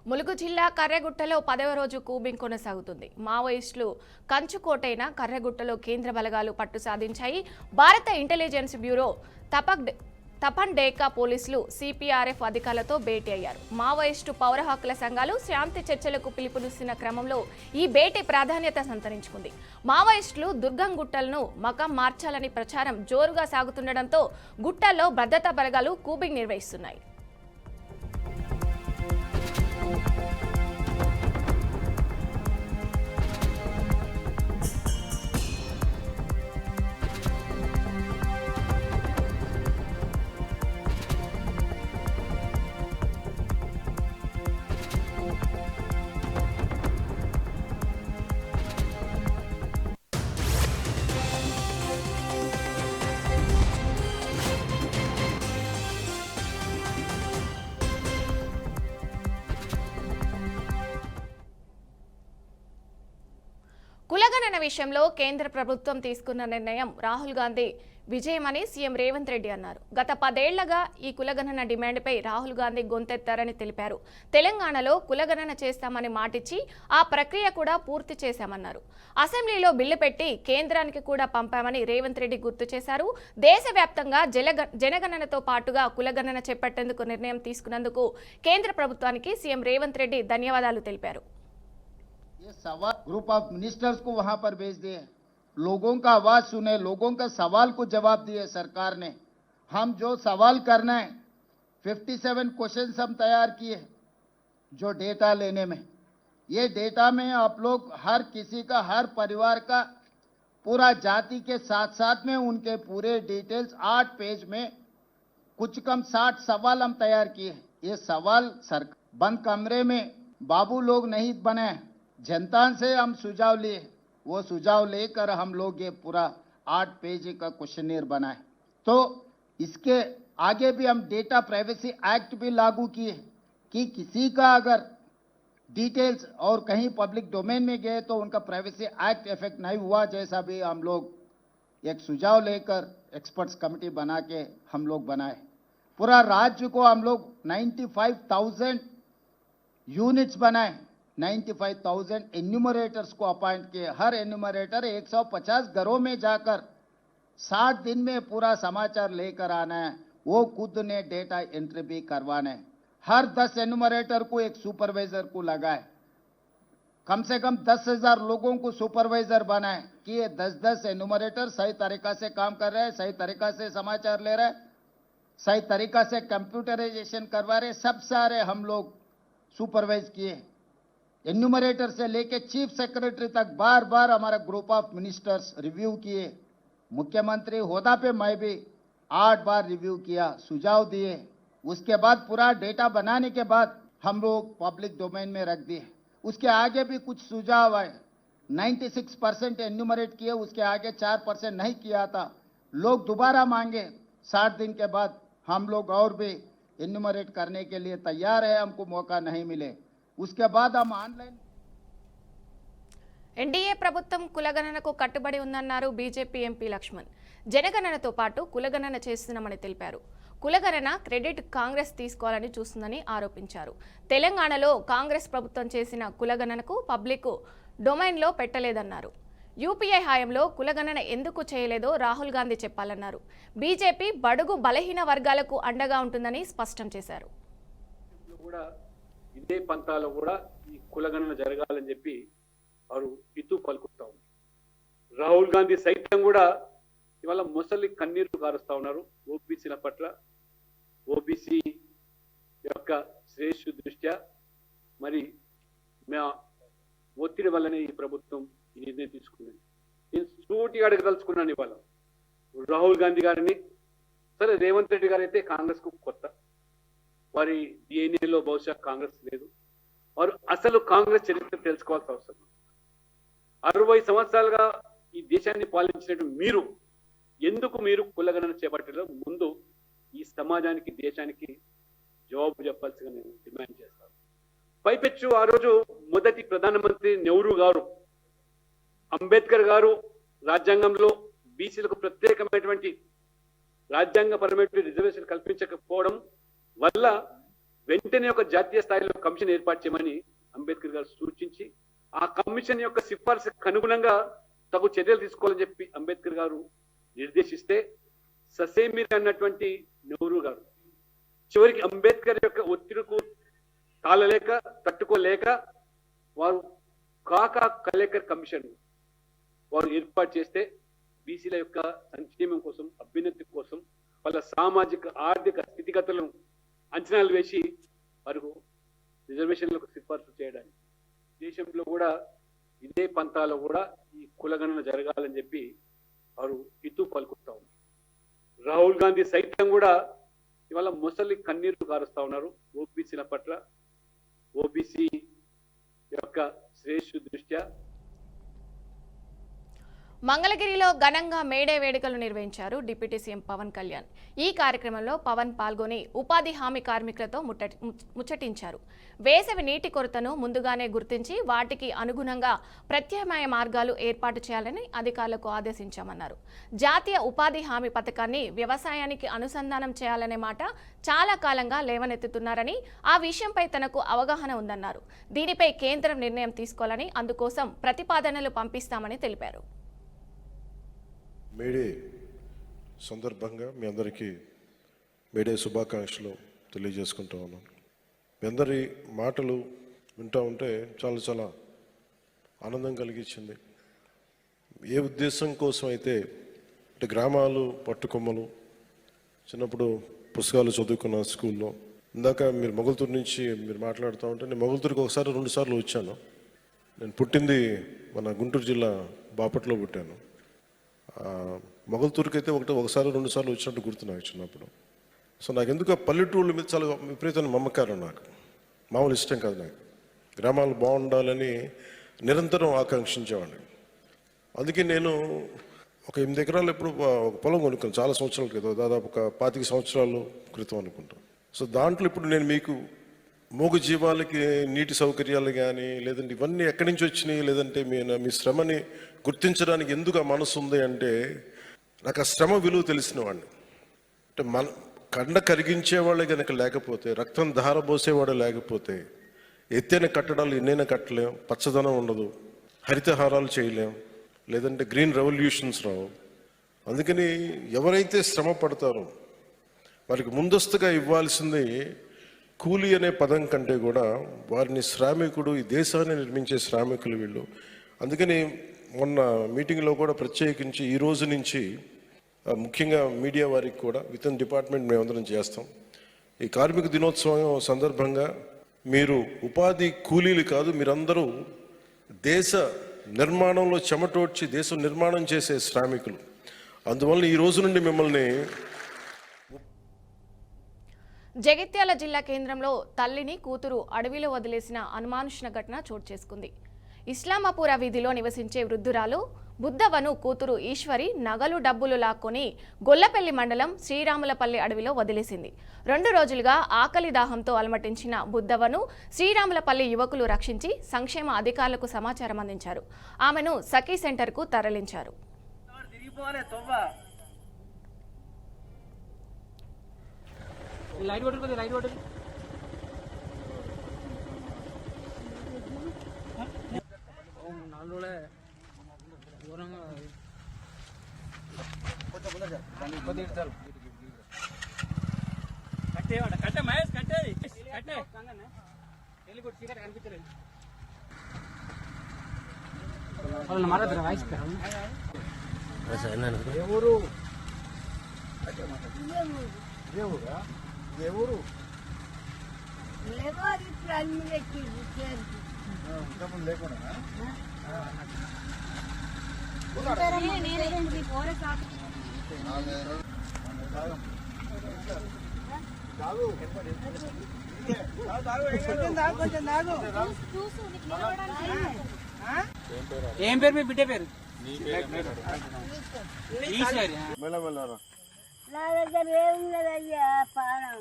ములుగు జిల్లా కర్రెగుట్టలో 10వ రోజు కూంబింగ్ కొనసాగుతుంది. మావోయిస్టులు కంచుకోటైన కర్రెగుట్టలో కేంద్ర బలగాలు పట్టు సాధించాయి. భారత ఇంటెలిజెన్స్ బ్యూరో తపన్ డేకా పోలీసులు సిపిఆర్ఎఫ్ అధికారులతో భేటీ అయ్యారు. మావోయిస్టు పౌర హక్కుల సంఘాలు శాంతి చర్చలకు పిలుపునిస్తున్న క్రమంలో ఈ భేటీ ప్రాధాన్యత సంతరించుకుంది. మావోయిస్టులు దుర్గం గుట్టలను మకం మార్చాలని ప్రచారం జోరుగా సాగుతుండటంతో గుట్టల్లో భద్రతా బలగాలు కూంబింగ్ నిర్వహిస్తున్నాయి. కులగణన విషయంలో కేంద్ర ప్రభుత్వం తీసుకున్న నిర్ణయం రాహుల్ గాంధీ విజయమని సీఎం రేవంత్ రెడ్డి అన్నారు. గత 10 ఏళ్లుగా ఈ కులగణన డిమాండ్పై రాహుల్ గాంధీ గొంతెత్తారని తెలిపారు. తెలంగాణలో కులగణన చేస్తామని మాటిచ్చి ఆ ప్రక్రియ కూడా పూర్తి చేశామన్నారు. అసెంబ్లీలో బిల్లు పెట్టి కేంద్రానికి కూడా పంపామని రేవంత్ రెడ్డి గుర్తు చేశారు. దేశవ్యాప్తంగా జనగణనతో పాటుగా కులగణన చేపట్టేందుకు నిర్ణయం తీసుకున్నందుకు కేంద్ర ప్రభుత్వానికి సీఎం రేవంత్ రెడ్డి ధన్యవాదాలు తెలిపారు. ये सवाल ग्रुप ऑफ मिनिस्टर्स को वहां पर भेज दिए, लोगों का आवाज सुने, लोगों का सवाल को जवाब दिए सरकार ने। हम जो सवाल करना है 57 क्वेश्चंस हम तैयार किए जो डेटा लेने में, ये डेटा में आप लोग हर किसी का, हर परिवार का, पूरा जाति के साथ साथ में उनके पूरे डिटेल्स 8 पेज में कुछ कम 60 सवाल हम तैयार किए। ये सवाल बंद कमरे में बाबू लोग नहीं बने, जनता से हम सुझाव लिए, वो सुझाव लेकर हम लोग ये पूरा 8 पेज का क्वेश्चनियर बनाए। तो इसके आगे भी हम डेटा प्राइवेसी एक्ट भी लागू किए कि किसी का अगर डिटेल्स और कहीं पब्लिक डोमेन में गए तो उनका प्राइवेसी एक्ट इफेक्ट नहीं हुआ, जैसा भी हम लोग एक सुझाव लेकर एक्सपर्ट्स कमेटी बना के हम लोग बनाए। पूरा राज्य को हम लोग 95,000 यूनिट्स बनाए, 95,000 एन्यूमरेटर्स को अपॉइंट किए। हर एन्यूमरेटर 150 घरों में जाकर 60 दिन में पूरा समाचार लेकर आना है, वो खुद ने डेटा एंट्री भी करवाना है। हर 10 एन्यूमरेटर को एक सुपरवाइजर को लगाए, कम से कम 10,000 लोगों को सुपरवाइजर बनाए कि ये 10-10 एन्यूमरेटर सही तरीका से काम कर रहे हैं, सही तरीका से समाचार ले रहे हैं, सही तरीका से कंप्यूटराइजेशन करवा रहे, सब सारे हम लोग सुपरवाइज किए। एन्यूमरेटर से लेके चीफ सेक्रेटरी तक बार बार हमारा ग्रुप ऑफ मिनिस्टर्स रिव्यू किए। मुख्यमंत्री होदा पे मैं भी 8 बार रिव्यू किया, सुझाव दिए। उसके बाद पूरा डेटा बनाने के बाद हम लोग पब्लिक डोमेन में रख दिए। उसके आगे भी कुछ सुझाव आए, 96% एन्यूमरेट किए, उसके आगे 4% नहीं किया था। लोग दोबारा मांगे, 60 दिन के बाद हम लोग और भी एन्यूमरेट करने के लिए तैयार है, हमको मौका नहीं मिले। उसके बाद हम ऑनलाइन ఎన్డీఏ ప్రభుత్వం కులగణనకు కట్టుబడి ఉందన్నారు బీజేపీ ఎంపీ లక్ష్మణ్. జనగణనతో పాటు కులగణన చేస్తున్నామని తెలిపారు. కులగణన క్రెడిట్ కాంగ్రెస్ తీసుకోవాలని చూస్తుందని ఆరోపించారు. తెలంగాణలో కాంగ్రెస్ ప్రభుత్వం చేసిన కులగణనకు పబ్లిక్ డొమైన్లో పెట్టలేదన్నారు. యూపీఏ హాయంలో కులగణన ఎందుకు చేయలేదో రాహుల్ గాంధీ చెప్పాలన్నారు. బీజేపీ బడుగు బలహీన వర్గాలకు అండగా ఉంటుందని స్పష్టం చేశారు. ఇదే పంతాలో కూడా ఈ కులగణన జరగాలని చెప్పి వారు ఇతూ పలుకుతా ఉన్నారు. రాహుల్ గాంధీ సైతం కూడా ఇవాళ ముసలి కన్నీరు కారుస్తా ఉన్నారు ఓబీసీల పట్ల. ఓబీసీ యొక్క శ్రేయస్సు దృష్ట్యా మరి మా ఒత్తిడి వల్లనే ఈ ప్రభుత్వం ఈ నిర్ణయం తీసుకుంది. నేను సూటిగా అడగదలుచుకున్నాను ఇవాళ రాహుల్ గాంధీ గారిని. సరే, రేవంత్ రెడ్డి గారు అయితే కాంగ్రెస్ కు కొత్త, వారి డిఎన్ఏలో బహుశా కాంగ్రెస్ లేదు. వారు అసలు కాంగ్రెస్ చరిత్ర తెలుసుకోవాల్సిన అవసరం. 60 సంవత్సరాలుగా ఈ దేశాన్ని పాలించినట్టు మీరు ఎందుకు కులగణన చేపట్టారో ముందు ఈ సమాజానికి, దేశానికి జవాబు చెప్పాల్సిగా నేను డిమాండ్ చేస్తాను. పైపెచ్చు ఆ రోజు మొదటి ప్రధానమంత్రి నెహ్రూ గారు, అంబేద్కర్ గారు రాజ్యాంగంలో బీసీలకు ప్రత్యేకమైనటువంటి రాజ్యాంగపరమైన రిజర్వేషన్ కల్పించకపోవడం వల్ల వెంటనే ఒక జాతీయ స్థాయిలో కమిషన్ ఏర్పాటు చేయమని అంబేద్కర్ గారు సూచించి ఆ కమిషన్ యొక్క సిఫార్సుకు అనుగుణంగా తగు చర్యలు తీసుకోవాలని చెప్పి అంబేద్కర్ గారు నిర్దేశిస్తే ససేమిర్ అన్నటువంటి నెహ్రూ గారు చివరికి అంబేద్కర్ యొక్క ఒత్తిడికు తాళలేక తట్టుకోలేక వారు కాకా కలేకర్ కమిషన్ వారు ఏర్పాటు చేస్తే బీసీల యొక్క సంక్షేమం కోసం అభ్యున్నతి కోసం వాళ్ళ సామాజిక ఆర్థిక స్థితిగతులను అంచనాలు వేసి వారు రిజర్వేషన్లకు సిఫార్సు చేయడానికి దేశంలో కూడా ఇదే పంతాలో కూడా ఈ కులగణన జరగాలని చెప్పి వారు ఇతూ పలుకుతా ఉన్నారు. రాహుల్ గాంధీ సైతం కూడా ఇవాళ ముసలి కన్నీరు కారుస్తా ఉన్నారు ఓబీసీల పట్ల, ఓబీసీ యొక్క శ్రేయస్సు దృష్ట్యా. మంగళగిరిలో ఘనంగా మేడే వేడుకలు నిర్వహించారు డిప్యూటీ సీఎం పవన్ కళ్యాణ్. ఈ కార్యక్రమంలో పవన్ పాల్గొని ఉపాధి హామీ కార్మికులతో ముచ్చటించారు. వేసవి నీటి కొరతను ముందుగానే గుర్తించి వాటికి అనుగుణంగా ప్రత్యామ్నాయ మార్గాలు ఏర్పాటు చేయాలని అధికారులకు ఆదేశించామన్నారు. జాతీయ ఉపాధి హామీ పథకాన్ని వ్యవసాయానికి అనుసంధానం చేయాలనే మాట చాలా కాలంగా లేవనెత్తుతున్నారని, ఆ విషయంపై తనకు అవగాహన ఉందన్నారు. దీనిపై కేంద్రం నిర్ణయం తీసుకోవాలని, అందుకోసం ప్రతిపాదనలు పంపిస్తామని తెలిపారు. మేడే సందర్భంగా మీ అందరికీ మేడే శుభాకాంక్షలు తెలియజేసుకుంటూ ఉన్నాను. మీ అందరి మాటలు వింటూ ఉంటే చాలా చాలా ఆనందం కలిగించింది. ఏ ఉద్దేశం కోసం అయితే అంటే గ్రామాలు పట్టుకొమ్మలు చిన్నప్పుడు పుస్తకాలు చదువుకున్న స్కూల్లో ఇందాక మీరు మొగల్తూరు నుంచి మీరు మాట్లాడుతూ ఉంటే నేను మొగల్తూరుకి ఒకసారి 2 సార్లు వచ్చాను. నేను పుట్టింది మన గుంటూరు జిల్లా బాపట్లో పుట్టాను. మొగల్తూరుకి అయితే ఒకసారి 2 సార్లు వచ్చినట్టు గుర్తు నాకు చిన్నప్పుడు. సో నాకు ఎందుకు పల్లెటూళ్ళ మీద చాలా విపరీతమైన మమకారం, నాకు మామూలు ఇష్టం కాదు. నాకు గ్రామాలు బాగుండాలని నిరంతరం ఆకాంక్షించేవాడిని. అందుకే నేను ఒక 8 ఎకరాలు ఎప్పుడు ఒక పొలం కొనుక్కాను చాలా సంవత్సరాల క్రితం, దాదాపు ఒక 25 సంవత్సరాల క్రితం అనుకుంటాను. సో దాంట్లో ఇప్పుడు నేను మీకు మూగ జీవాలకి నీటి సౌకర్యాలు కానీ లేదంటే ఇవన్నీ ఎక్కడి నుంచి వచ్చినాయి, లేదంటే మీ శ్రమని గుర్తించడానికి ఎందుకు ఆ మనసు ఉంది అంటే నాకు ఆ శ్రమ విలువ తెలిసిన వాడిని. అంటే కండ కరిగించేవాళ్ళే కనుక లేకపోతే, రక్తం ధారబోసేవాడు లేకపోతే ఎత్తైన కట్టడాలు ఎన్నైనా కట్టలేం, పచ్చదనం ఉండదు, హరితహారాలు చేయలేం, లేదంటే గ్రీన్ రెవల్యూషన్స్ రావు. అందుకని ఎవరైతే శ్రమ పడతారో వారికి ముందస్తుగా ఇవ్వాల్సింది కూలీ అనే పదం కంటే కూడా వారిని శ్రామికుడు, ఈ దేశాన్ని నిర్మించే శ్రామికులు వీళ్ళు. అందుకని మొన్న మీటింగ్లో కూడా ప్రత్యేకించి ఈ రోజు నుంచి ముఖ్యంగా మీడియా వారికి కూడా విత్ ఇన్ డిపార్ట్మెంట్ మేమందరం చేస్తాం. ఈ కార్మిక దినోత్సవం సందర్భంగా మీరు ఉపాధి కూలీలు కాదు, మీరందరూ దేశ నిర్మాణంలో చెమటోడ్చి దేశం నిర్మాణం చేసే శ్రామికులు. అందువల్ల ఈ రోజు నుండి మిమ్మల్ని జగిత్యాల జిల్లా కేంద్రంలో తల్లిని కూతురు అడవిలో వదిలేసిన అనుమానుషణ ఘటన చోటు చేసుకుంది. ఇస్లామాపుర వీధిలో నివసించే వృద్ధురాలు బుద్ధవను కూతురు ఈశ్వరి నగలు డబ్బులు లాక్కొని గొల్లపల్లి మండలం శ్రీరాములపల్లి అడవిలో వదిలేసింది. 2 రోజులుగా ఆకలి దాహంతో అలమటించిన బుద్ధవను శ్రీరాములపల్లి యువకులు రక్షించి సంక్షేమ అధికారులకు సమాచారం అందించారు. ఆమెను సఖీ సెంటర్కు తరలించారు. लाइट वाटर को दे लाइट वाटर नालोले దూరంగా కొద్ది చాలు కట్టేవాడ కట్టే మహేష్ కట్టేది కట్టే కంగనే ఎల్లి కొట్టి చీకటి కనిపించలేదు వాళ్ళ మాట్లాడరా వాయిస్ ఎవరు దేవుడా ఎవరు లేకుండా ఏం పేరు మీ బిడ్డ పేరు? నా దగ్గర ఏమున్నదయ్యా పానం